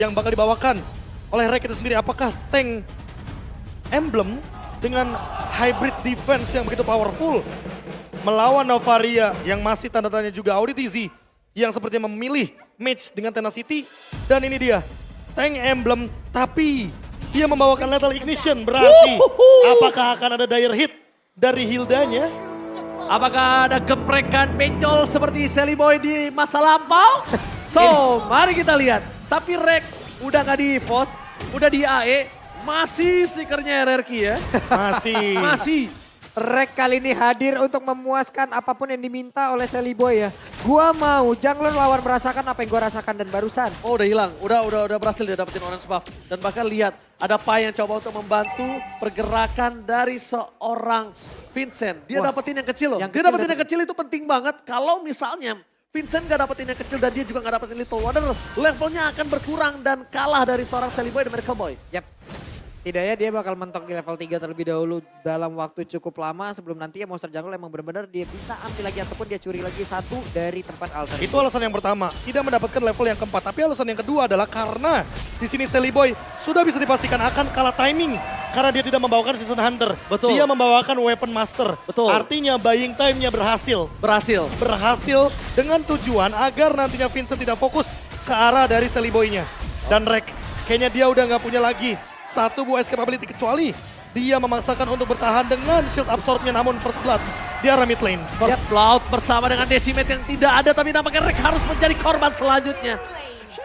yang bakal dibawakan oleh Rek itu sendiri. Apakah tank Emblem dengan hybrid defense yang begitu powerful melawan Novaria yang masih tanda tanya juga Auditizi yang sepertinya memilih match dengan Tenacity. Dan ini dia tank Emblem tapi dia membawakan Lethal Ignition, berarti apakah akan ada dire hit dari Hildanya? Apakah ada geprekan benjol seperti Sally Boy di masa lampau? So, mari kita lihat. Tapi Rek udah gak di EVOS, udah di AE, masih stikernya RRQ ya. Masih. Rek kali ini hadir untuk memuaskan apapun yang diminta oleh Sally Boy ya. Gua mau jungler lawan merasakan apa yang gua rasakan dan barusan. Oh udah hilang, udah berhasil dia dapetin orange buff. Dan bahkan lihat, ada Pai yang coba untuk membantu pergerakan dari seorang Vincent. Dia dapetin yang kecil loh. Dia dapetin yang kecil itu penting banget. Kalau misalnya Vincent gak dapetin yang kecil dan dia juga gak dapetin Little Wonder, levelnya akan berkurang dan kalah dari seorang Sally Boy dan Miracle Boy. Yap. Tidaknya dia bakal mentok di level 3 terlebih dahulu dalam waktu cukup lama sebelum nanti ya monster jungle emang benar-benar dia bisa ambil lagi ataupun dia curi lagi satu dari tempat altar. Itu alasan yang pertama, tidak mendapatkan level yang keempat. Tapi alasan yang kedua adalah karena di sini Sally Boy sudah bisa dipastikan akan kalah timing. Karena dia tidak membawakan Season Hunter. Betul. Dia membawakan Weapon Master. Betul. Artinya buying time-nya berhasil. Berhasil dengan tujuan agar nantinya Vincent tidak fokus ke arah dari Sally Boy-nya. Dan Rek, kayaknya dia udah nggak punya lagi satu buah escape ability kecuali dia memaksakan untuk bertahan dengan shield absorb-nya, namun First Blood dia arah mid lane. First Blood bersama dengan Decimate yang tidak ada, tapi nampaknya Rek harus menjadi korban selanjutnya.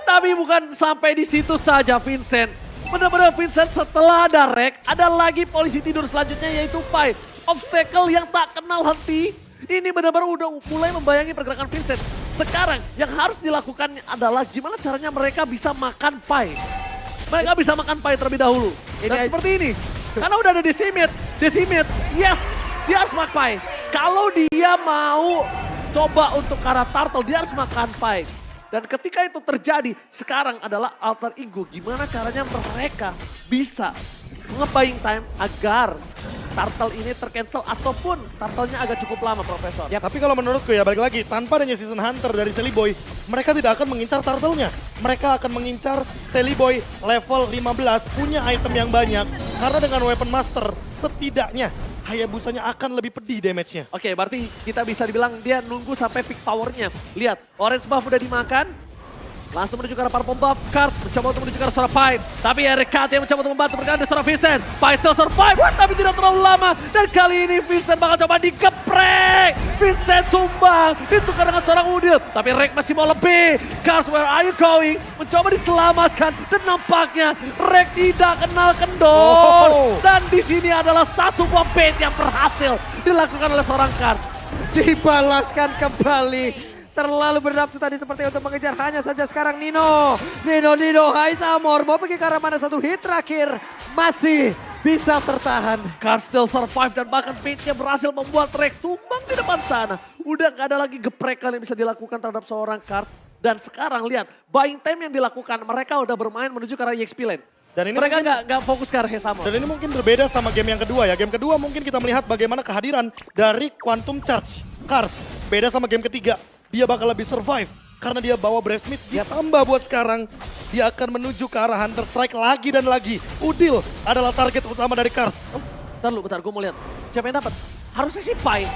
Tapi bukan sampai di situ saja Vincent. Benar-benar Vincent setelah ada Rek, ada lagi polisi tidur selanjutnya yaitu Pai. Obstacle yang tak kenal henti. Ini benar-benar udah mulai membayangi pergerakan Vincent. Sekarang yang harus dilakukan adalah gimana caranya mereka bisa makan Pai. Mereka bisa makan Pai terlebih dahulu. Dan seperti ini. Karena udah ada Decimate, yes, dia harus makan Pai. Kalau dia mau coba untuk ke arah Turtle, dia harus makan Pai. Dan ketika itu terjadi, sekarang adalah alter ego. Gimana caranya mereka bisa nge-buying time agar Turtle ini tercancel ataupun Turtle-nya agak cukup lama, Profesor. Ya, tapi kalau menurutku ya balik lagi, tanpa adanya Season Hunter dari Sally Boy, mereka tidak akan mengincar Turtle-nya. Mereka akan mengincar Sally Boy level 15, punya item yang banyak. Karena dengan Weapon Master, setidaknya Hayabusanya akan lebih pedih damage-nya. Oke, berarti kita bisa dibilang dia nunggu sampai peak power-nya. Lihat, orange buff udah dimakan. Langsung menuju ke arah purple buff. Kars mencoba untuk menuju ke arah seorang Pai. Tapi RKT yang mencoba untuk membantu pergerakan dari seorang Vincent. Pai still survive, tapi tidak terlalu lama. Dan kali ini Vincent bakal coba digeprek. Vincent tumbang, ditukar dengan seorang Udil. Tapi Rek masih mau lebih. Kars, where are you going? Mencoba diselamatkan. Dan nampaknya Rek tidak kenal kendor. Dan di sini adalah satu buah bait yang berhasil dilakukan oleh seorang Kars. Dibalaskan kembali. Terlalu bernafsu tadi seperti untuk mengejar hanya saja sekarang Nino. Hai Samor, mau pergi ke arah mana satu hit terakhir. Masih bisa tertahan. Kars still survive dan bahkan baitnya berhasil membuat Rek tumbang di depan sana. Udah gak ada lagi geprekan yang bisa dilakukan terhadap seorang Kars. Dan sekarang lihat, buying time yang dilakukan, mereka udah bermain menuju ke arah EXP lane. Dan ini mereka nggak fokus ke arah Hesamor. Dan ini mungkin berbeda sama game yang kedua ya. Game kedua mungkin kita melihat bagaimana kehadiran dari Quantum Charge. Kars, beda sama game ketiga. Dia bakal lebih survive karena dia bawa Breathsmith. Ditambah buat sekarang dia akan menuju ke arah Hunter Strike lagi dan lagi. Udil adalah target utama dari Kars. Bentar, gue mau lihat siapa yang dapat. Harusnya si Pai.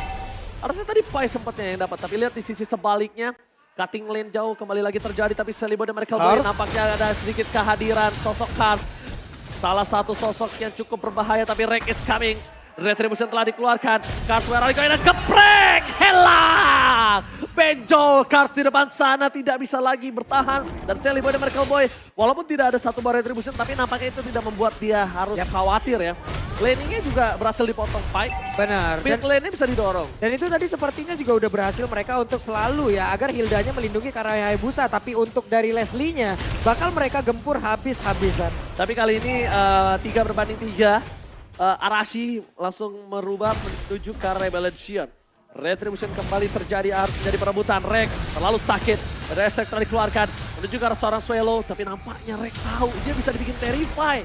Harusnya tadi Pai sempatnya yang dapat. Tapi lihat di sisi sebaliknya, cutting lane jauh kembali lagi terjadi. Tapi Sally Boy dan Miracle Boy nampaknya ada sedikit kehadiran sosok Kars. Salah satu sosok yang cukup berbahaya, tapi Rek is coming. Retribution telah dikeluarkan. Kars, where are you going? Geprek! Helang! Benjol Kars di depan sana tidak bisa lagi bertahan. Dan Sally Boy dan Miracle Boy, walaupun tidak ada satu bar Retribution, tapi nampaknya itu tidak membuat dia harus khawatir ya. Laningnya juga berhasil dipotong Pai. Benar. Mid lane-nya bisa didorong. Dan itu tadi sepertinya juga udah berhasil mereka untuk selalu ya, agar Hildanya melindungi ke arah Hayabusa. Tapi untuk dari Leslie-nya, bakal mereka gempur habis-habisan. Tapi kali ini 3-3. Arashi langsung merubah menuju ke Rebellion Shion. Retribution kembali terjadi, harus menjadi perebutan. Rek terlalu sakit, Restek telah dikeluarkan menuju ke arah seorang Swallow. Tapi nampaknya Rek tahu dia bisa dibikin terrify.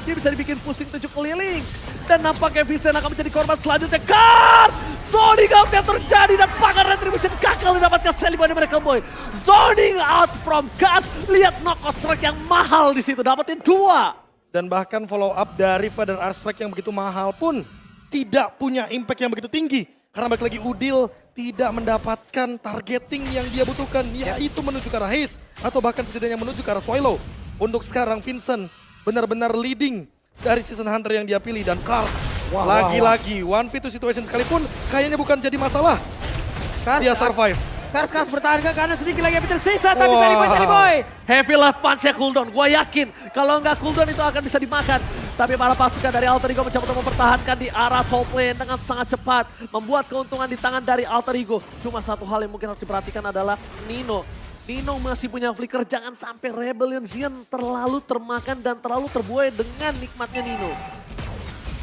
Dia bisa dibikin pusing 7 keliling. Dan nampaknya Vincent akan menjadi korban selanjutnya. Kars! Zoning out yang terjadi dan bahkan Retribution gagal mendapatkan Sally Boy dan Miracle Boy. Zoning out from God. Lihat knockout strike yang mahal di situ, dapetin 2. Dan bahkan follow up dari Feather Artstrike yang begitu mahal pun tidak punya impact yang begitu tinggi. Karena balik lagi Udil tidak mendapatkan targeting yang dia butuhkan. Yaitu menuju ke arah Haze atau bahkan setidaknya menuju ke arah Swallow. Untuk sekarang Vincent benar-benar leading dari season hunter yang dia pilih. Dan Kars lagi-lagi 1v2 situation sekalipun kayaknya bukan jadi masalah. Dia survive. Kars bertahan ke kanan, sedikit lagi yang tersisa, tapi Sally Boy. Heavy left punch-nya cooldown. Gue yakin kalau nggak cooldown itu akan bisa dimakan. Tapi para pasukan dari Alter Ego mencoba untuk mempertahankan di arah top lane dengan sangat cepat. Membuat keuntungan di tangan dari Alter Ego. Cuma satu hal yang mungkin harus diperhatikan adalah Nino. Nino masih punya flicker, jangan sampai Rebellion Xian terlalu termakan dan terlalu terbuai dengan nikmatnya Nino.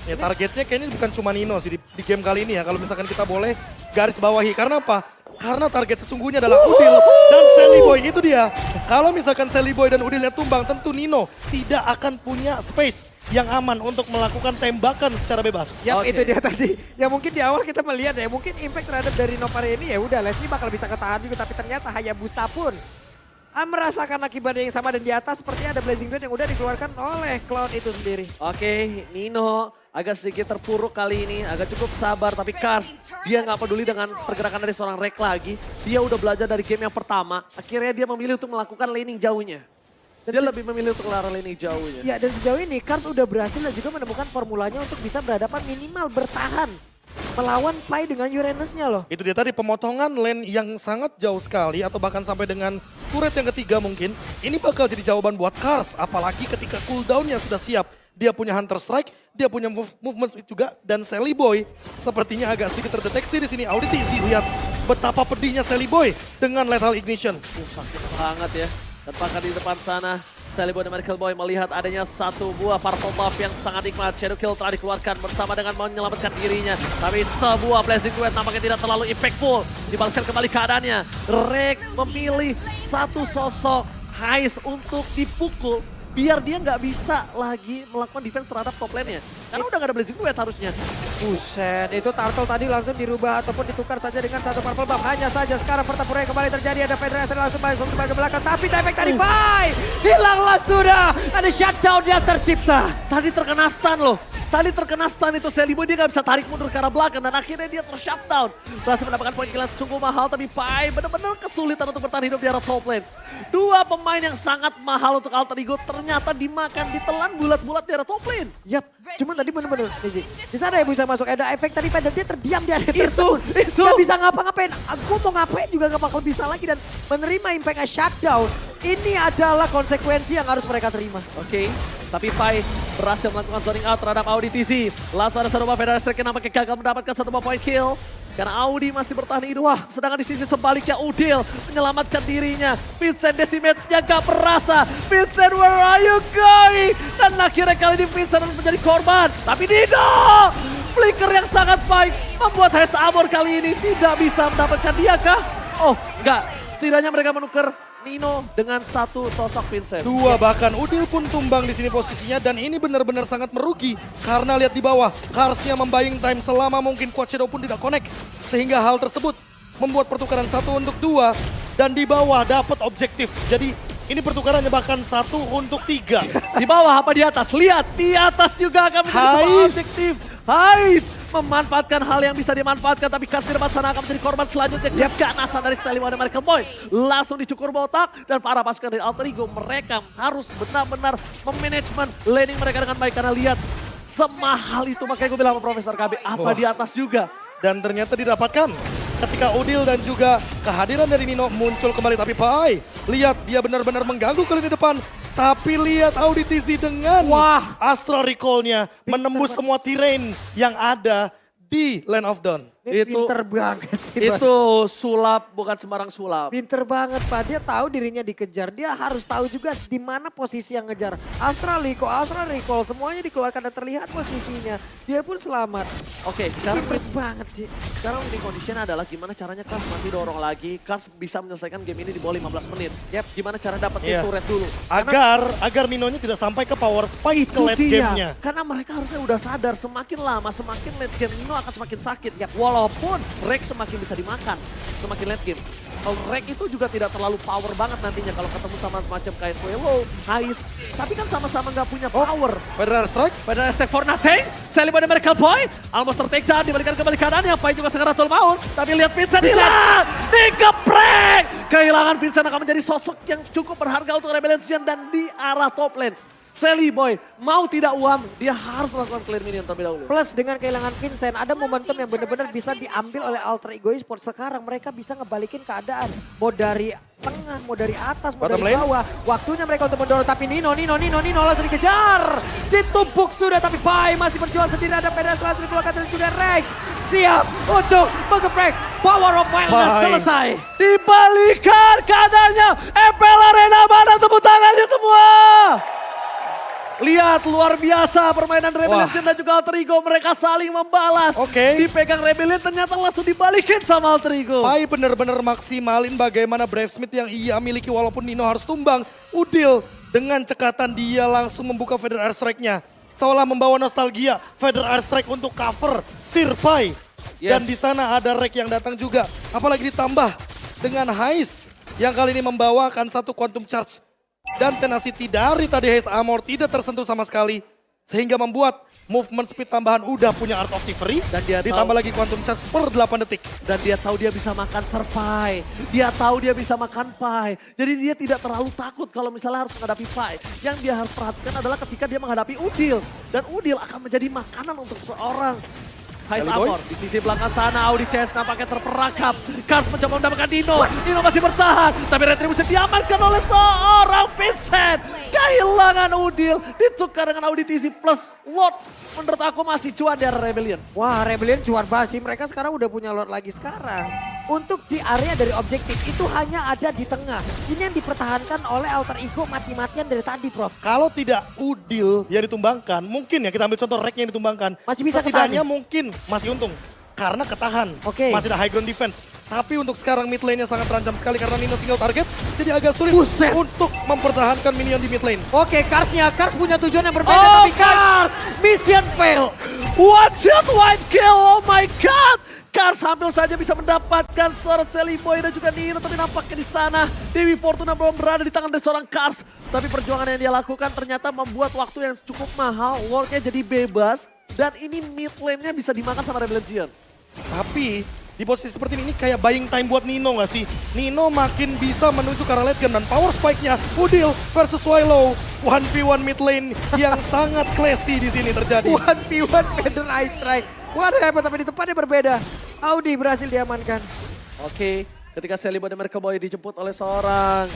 Ya targetnya kayaknya bukan cuma Nino sih di game kali ini ya. Kalau misalkan kita boleh garis bawahi. Karena apa? Karena target sesungguhnya adalah Udil dan Sally Boy, itu dia. Kalau misalkan Sally Boy dan Udilnya tumbang, tentu Nino tidak akan punya space yang aman untuk melakukan tembakan secara bebas. Yap, itu dia tadi. Ya mungkin di awal kita melihat ya, mungkin impact terhadap dari Novari ini ya udah Leslie bakal bisa ketahan juga. Tapi ternyata Hayabusa pun merasakan akibatnya yang sama dan di atas sepertinya ada Blazing Blade yang udah dikeluarkan oleh Cloud itu sendiri. Oke, Nino agak sedikit terpuruk kali ini, agak cukup sabar. Tapi Kars, dia nggak peduli dengan pergerakan dari seorang Rek lagi. Dia udah belajar dari game yang pertama, akhirnya dia memilih untuk melakukan laning jauhnya. Dia lebih memilih untuk lari laning jauhnya. Ya dan sejauh ini Kars udah berhasil dan juga menemukan formulanya untuk bisa berhadapan minimal bertahan. Melawan Pai dengan Uranusnya loh. Itu dia tadi pemotongan lane yang sangat jauh sekali atau bahkan sampai dengan turret yang ketiga mungkin. Ini bakal jadi jawaban buat Kars, apalagi ketika cooldownnya sudah siap. Dia punya Hunter Strike, dia punya movement speed juga, dan Sally Boy sepertinya agak sedikit terdeteksi di sini. Audit Easy, lihat betapa pedihnya Sally Boy dengan Lethal Ignition. Sakit banget ya. Dan bahkan di depan sana, Sally Boy dan Miracle Boy melihat adanya satu buah purple buff yang sangat nikmat. Shadow Kill telah dikeluarkan bersama dengan menyelamatkan dirinya. Tapi sebuah Blazing Duet nampaknya tidak terlalu impactful. Dibalaskan kembali keadaannya. Rek memilih satu sosok Heist untuk dipukul. Biar dia nggak bisa lagi melakukan defense terhadap top lane-nya. Karena udah nggak ada Blazing Duet harusnya. Buset, itu Turtle tadi langsung dirubah ataupun ditukar saja dengan satu purple buff. Hanya saja sekarang pertempuran yang kembali terjadi. Ada Federasi langsung masuk ke bagian belakang. Tapi damage dari Pai hilanglah sudah. Ada shutdown yang tercipta. Tadi terkena stun loh. Tadi terkena stun itu Sally Boy, dia gak bisa tarik mundur ke arah belakang dan akhirnya dia ter-shutdown. Berhasil mendapatkan poin kill yang sungguh mahal, tapi Pai benar-benar kesulitan untuk bertahan hidup di arah top lane. Dua pemain yang sangat mahal untuk Alter Ego ternyata dimakan, ditelan bulat-bulat di arah top lane. Yap, cuman tadi bener-bener di sana ya bisa masuk, ada efek tadi dan dia terdiam di area tersebut. Itu. Gak bisa ngapa-ngapain, aku mau ngapain juga gak bakal bisa lagi dan menerima impact shutdown. Ini adalah konsekuensi yang harus mereka terima. Oke, tapi Pai berhasil melakukan zoning out terhadap Audi TZ. Langsung ada satu buah Federasi Strike yang nampaknya gagal mendapatkan satu buah point kill. Karena Audi masih bertahan hidup. Wah, sedangkan di sisi sebaliknya Udil menyelamatkan dirinya. Vincent Decimate-nya gak perasa. Vincent, where are you going? Dan akhirnya kali ini Vincent harus menjadi korban. Tapi Nino, flicker yang sangat baik membuat Heist Armor kali ini tidak bisa mendapatkan dia kah? Oh, enggak. Setidaknya mereka menukar Nino dengan satu sosok Vincent. Dua bahkan Udil pun tumbang di sini posisinya dan ini benar-benar sangat merugi karena lihat di bawah Karsnya membaying time selama mungkin Quad Shadow pun tidak connect sehingga hal tersebut membuat pertukaran 1 untuk 2 dan di bawah dapat objektif. Jadi ini pertukarannya bahkan 1 untuk 3. Di bawah apa di atas? Lihat di atas juga akan menjadi sebuah objektif. Heist memanfaatkan hal yang bisa dimanfaatkan, tapi Kars di depan sana akan menjadi korban selanjutnya. Keganasan dari Sally Boy dan Miracle Boy langsung dicukur botak dan para pasukan dari Alter Ego mereka harus benar-benar memanajemen laning mereka dengan baik karena lihat semahal itu, makanya gue bilang sama Profesor KB apa di atas juga. Dan ternyata didapatkan ketika Udil dan juga kehadiran dari Nino muncul kembali. Tapi Pai, lihat dia benar-benar mengganggu ke lini depan. Tapi lihat Audi TZ dengan Astral Recall-nya menembus semua terrain yang ada di Land of Dawn. Ini pinter banget sih. Itu sulap, bukan sembarang sulap. Pinter banget Pak, dia tahu dirinya dikejar. Dia harus tahu juga di mana posisi yang ngejar. Astral Recall, semuanya dikeluarkan dan terlihat posisinya. Dia pun selamat. Oke, sekarang pinter banget sih. Sekarang di condition adalah gimana caranya Kars masih dorong lagi. Kars bisa menyelesaikan game ini di bawah 15 menit. Gimana cara dapetin turret dulu. Agar Ninonya tidak sampai ke power spike ke late game-nya. Karena mereka harusnya udah sadar semakin lama, semakin late game Nino akan semakin sakit. walaupun Rek semakin bisa dimakan, semakin late game. Kalau Rek itu juga tidak terlalu power banget nantinya kalau ketemu sama macam kayak Fuelo, Hais. Tapi kan sama-sama nggak punya power. Federal Strike. Pada Stack for nothing, Sally pada Miracle Boy, almost tertake down, dibalikan kembali kanannya, Pai juga segera Ratul Maun, tapi lihat Vincent hilang, dikeprek! Kehilangan Vincent akan menjadi sosok yang cukup berharga untuk Rebellion dan di arah top lane. Sally Boy, mau tidak uam, dia harus melakukan clear minion terlebih dahulu. Plus dengan kehilangan Vincent, ada momentum yang benar-benar bisa diambil oleh Alter Ego Esports. Sekarang mereka bisa ngebalikin keadaan. Mau dari tengah, mau dari atas, mau Bottom dari lane. bawah. Waktunya mereka untuk mendorong, tapi Nino langsung dikejar. Ditumpuk sudah, tapi Pai masih berjuang sendiri. Ada Pedras langsung dikeluarkan dan juga Rek siap untuk mengeprek. Power of Wildness Pai. selesai. Dibalikan keadaannya, Epel Arena mana tepuk tangannya semua. Lihat luar biasa permainan Rebellion dan juga Alter Ego. Mereka saling membalas. Oke. Dipegang Rebellion ternyata langsung dibalikin sama Alter Ego. Pai benar-benar maksimalin bagaimana Bravesmith yang ia miliki walaupun Nino harus tumbang. Udil dengan cekatan dia langsung membuka Feather Airstrike-nya. Seolah membawa nostalgia Feather Airstrike untuk cover Sir Pai. Yes. Dan di sana ada Rek yang datang juga. Apalagi ditambah dengan Hais yang kali ini membawakan satu Quantum Charge. Dan tenacity dari tadi Haze Armor tidak tersentuh sama sekali. Sehingga membuat movement speed tambahan udah punya Art of Thievery. Dan dia ditambah tahu- lagi Quantum Charge per 8 detik. Dan dia tahu dia bisa makan Serpai. Dia tahu dia bisa makan Pai. Jadi dia tidak terlalu takut kalau misalnya harus menghadapi Pai. Yang dia harus perhatikan adalah ketika dia menghadapi Udil. Dan Udil akan menjadi makanan untuk seorang Hais Sally Boy. Amor. Di sisi belakang sana Audi CS nampaknya terperangkap. Kars mencoba mendapatkan Dino. Dino masih bertahan. Tapi Retribution diamankan oleh seorang Vincent. Kehilangan Udil. Ditukar dengan Audi TZ plus Lord. Menurut aku masih cuan di area Rebellion. Wah, Rebellion juara basi. Mereka sekarang udah punya Lord lagi sekarang. Untuk di area dari objektif itu hanya ada di tengah. Ini yang dipertahankan oleh Alter Ego mati-matian dari tadi, Prof. Kalau tidak Udil yang ditumbangkan, mungkin ya kita ambil contoh Rek yang ditumbangkan. Masih bisa setidaknya ketahan. mungkin masih untung. Karena ketahan, Oke. masih ada high ground defense. Tapi untuk sekarang mid lane-nya sangat terancam sekali karena Nino single target. Jadi agak sulit Buset. untuk mempertahankan minion di mid lane. Oke, Kars punya tujuan yang berbeda, Oh, tapi Kars mission fail. One shot white kill, oh my god. Kars hampir saja bisa mendapatkan seorang Sally Boy dan juga Nino. Tapi nampaknya di sana Dewi Fortuna belum berada di tangan dari seorang Kars. Tapi perjuangan yang dia lakukan ternyata membuat waktu yang cukup mahal. Wardnya jadi bebas. Dan ini mid lane-nya bisa dimakan sama Rebellion. Tapi di posisi seperti ini kayak buying time buat Nino nggak sih? Nino makin bisa menuju ke arah late game dan power spike-nya Udil versus Swallow. 1v1 mid lane yang sangat classy di sini terjadi. 1v1 Feather Ice Strike. What happened, tapi di tempatnya berbeda. Audi berhasil diamankan. Oke, ketika Sally Boy dan Miracle Boy dijemput oleh seorang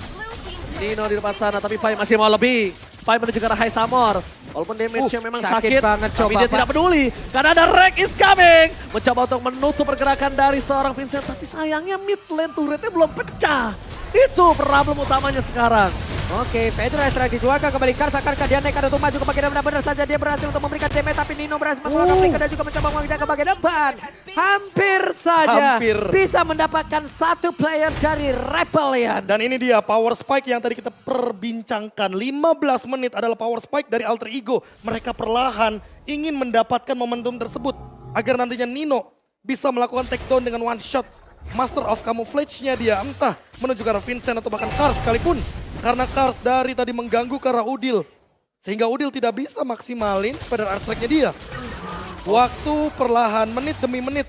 Nino di depan sana, tapi Pai masih mau lebih. Pai menuju ke arah High Samor. Walaupun damage-nya memang sakit sakit, banget, tapi coba, dia Pak. tidak peduli. Karena ada Rek is coming. Mencoba untuk menutup pergerakan dari seorang Vincent, tapi sayangnya mid lane turretnya belum pecah. Itu problem utamanya sekarang. Oke, Feather Ice Strike dikeluarkan kembali. Kars akankah dia nekat untuk maju ke bagian depan? Benar saja dia berhasil untuk memberikan damage, tapi Nino berhasil masuk ke flanker dan juga mencoba mengejar ke bagian depan. Hampir saja Hampir. bisa mendapatkan satu player dari Rebellion. Dan ini dia power spike yang tadi kita perbincangkan. 15 menit adalah power spike dari Alter Ego. Mereka perlahan ingin mendapatkan momentum tersebut. Agar nantinya Nino bisa melakukan takedown dengan one shot. Master of Camouflage-nya dia entah menuju ke arah Vincent atau bahkan Kars sekalipun. Karena Kars dari tadi mengganggu ke arah Udil. Sehingga Udil tidak bisa maksimalin pada airstrike-nya dia. Waktu perlahan menit demi menit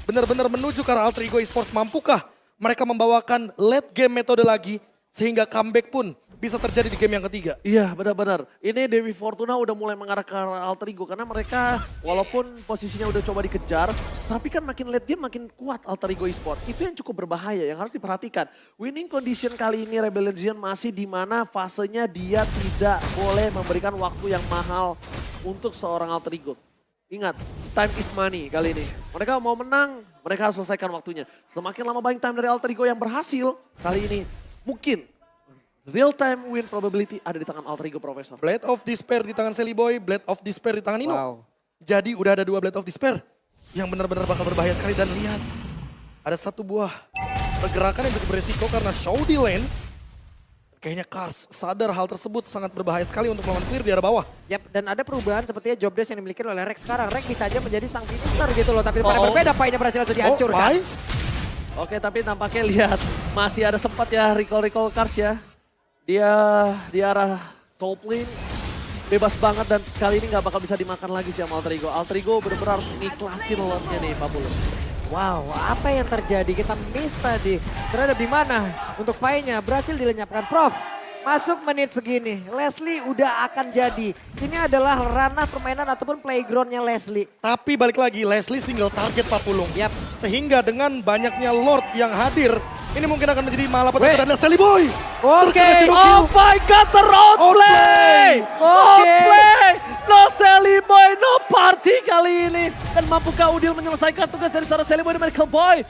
benar-benar menuju ke arah Alter Ego Esports. Mampukah mereka membawakan late game metode lagi sehingga comeback pun bisa terjadi di game yang ketiga? Iya, benar-benar. Ini Dewi Fortuna udah mulai mengarah ke arah Alter Ego karena mereka walaupun posisinya udah coba dikejar, tapi kan makin late game makin kuat Alter Ego Esports. Itu yang cukup berbahaya yang harus diperhatikan. Winning condition kali ini Rebellion masih di mana fasenya dia tidak boleh memberikan waktu yang mahal untuk seorang Alter Ego. Ingat, time is money kali ini. Mereka mau menang, mereka harus selesaikan waktunya. Semakin lama buying time dari Alter Ego yang berhasil, kali ini mungkin real time win probability ada di tangan Alter Ego Profesor. Blade of Despair di tangan Sally Boy, Blade of Despair di tangan Nino. Wow. Jadi udah ada 2 Blade of Despair yang benar-benar bakal berbahaya sekali. Dan lihat, ada satu buah pergerakan yang cukup beresiko karena show di lane. Kayaknya Cars sadar hal tersebut sangat berbahaya sekali untuk melawan clear di arah bawah. Yap, dan ada perubahan sepertinya job desk yang dimiliki oleh Rex sekarang. Rex bisa aja menjadi sang finisher gitu loh, tapi pada berbeda Pai-nya berhasil untuk dihancurkan. Pai? Oke, tapi nampaknya lihat masih ada sempat ya recall Cars ya. Dia di arah top lane bebas banget dan kali ini nggak bakal bisa dimakan lagi sih sama Alter Ego. Alter Ego benar-benar ngiklasin lotnya nih Papulus. Wow, apa yang terjadi? Kita miss tadi. Terhadap di mana? Untuk Pai-nya berhasil dilenyapkan. Prof, masuk menit segini. Leslie udah akan jadi. Ini adalah ranah permainan ataupun playgroundnya Leslie. Tapi balik lagi, Leslie single target Papulung. Yap. Sehingga dengan banyaknya Lord yang hadir, ini mungkin akan menjadi malapetaka dan Sally Boy. Oke. Oh my god, ter-outplay! Outplay! No Sally Boy, no party kali ini. Dan mampukah Udil menyelesaikan tugas dari seorang Sally Boy dan Medical Boy?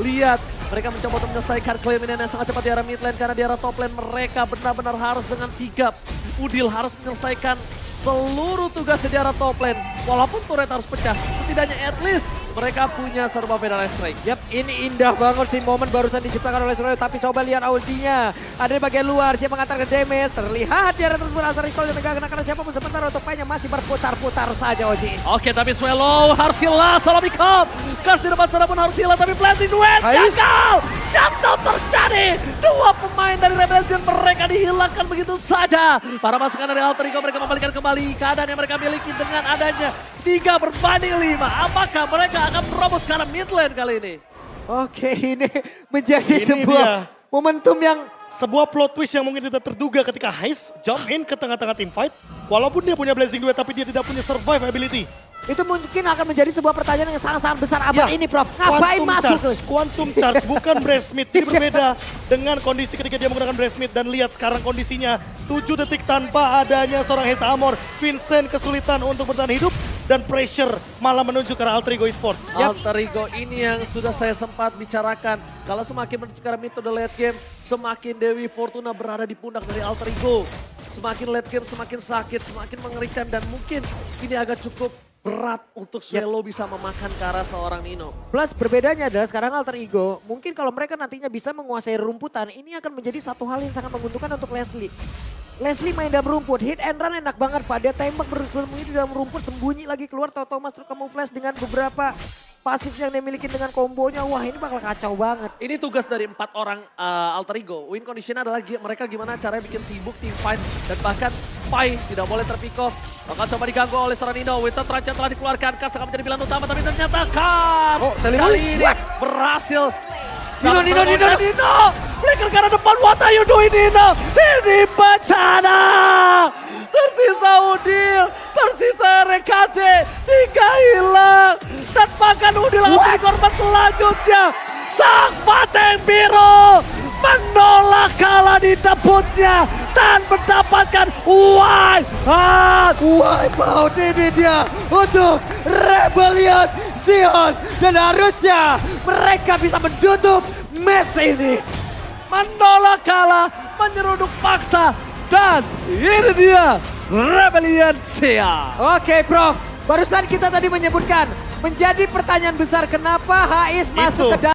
Lihat, mereka mencoba untuk menyelesaikan claim ini yang sangat cepat di arah mid lane. Karena di arah top lane mereka benar-benar harus dengan sigap. Udil harus menyelesaikan seluruh tugas di arah top lane. Walaupun turret harus pecah, setidaknya at least mereka punya serba pedal strike. Yap, ini indah banget sih momen barusan diciptakan oleh Suryo. Tapi coba lihat ultinya. Ada di bagian luar, siapa mengantarkan damage. Terlihat di arah tersebut asal recall dan megah karena siapapun sementara untuk Pai-nya masih berputar-putar saja Oji. Oke, tapi Swallow harus hilang, salah pick up. Cars di depan sana pun harus hilang, tapi planting duet gagal. Shutdown terjadi. Dua pemain dari Rebel Legend mereka dihilangkan begitu saja. Para pasukan dari Alter Ego mereka membalikan kembali keadaan yang mereka miliki dengan adanya 3-5. Apakah mereka akan terobos ke arah mid lane kali ini? Oke, ini menjadi Ini sebuah dia. momentum yang Sebuah plot twist yang mungkin tidak terduga ketika Heist jump in ke tengah-tengah team fight. Walaupun dia punya Blazing Duet tapi dia tidak punya survive ability. itu mungkin akan menjadi sebuah pertanyaan yang sangat-sangat besar abad ini Prof. Ngapain Quantum masuk? charge, Quantum Charge bukan Brave Smith. Ini berbeda dengan kondisi ketika dia menggunakan Brave Smith. Dan lihat sekarang kondisinya 7 detik tanpa adanya seorang Heist Amor. Vincent kesulitan untuk bertahan hidup. Dan pressure malah menuju ke arah Alter Ego Esports. Alter Ego ini yang sudah saya sempat bicarakan. Kalau semakin menuju ke arah mid to the late game, semakin Dewi Fortuna berada di pundak dari Alter Ego. Semakin late game, semakin sakit, semakin mengerikan. Dan mungkin ini agak cukup berat untuk Swallow bisa memakan ke arah seorang Nino. Plus berbedanya adalah sekarang Alter Ego, mungkin kalau mereka nantinya bisa menguasai rumputan, ini akan menjadi satu hal yang sangat menguntungkan untuk Leslie. Leslie main dalam rumput, hit and run enak banget Pak. Dia tembak bersembunyi di dalam rumput, sembunyi lagi keluar, tahu-tahu masuk camouflage dengan beberapa pasif yang dia miliki dengan kombonya. Wah ini bakal kacau banget. Ini tugas dari 4 orang Alter Ego. Win condition adalah mereka gimana caranya bikin sibuk team fight. Dan bahkan Pai tidak boleh terpick off. Bakal coba diganggu oleh seorang Nino. Winston Trajan telah dikeluarkan. Kars akan menjadi pilihan utama tapi ternyata Kars kali ini berhasil. Nino. Flicker ke arah depan, what are you doing Nino? Ini bencana. Tersisa Udil, tersisa Rekate, 3 hilang. Dan bahkan Udil akan menjadi korban selanjutnya. Sang Pateng Biru menolak kalah di debutnya dan mendapatkan wipeout ini dia untuk Rebellion Zion. Dan harusnya mereka bisa menutup match ini. Menolak kalah, menyeruduk paksa. Dan ini dia Rebellion Zion. Oke Prof, barusan kita tadi menyebutkan menjadi pertanyaan besar kenapa Hais masuk ke dalam.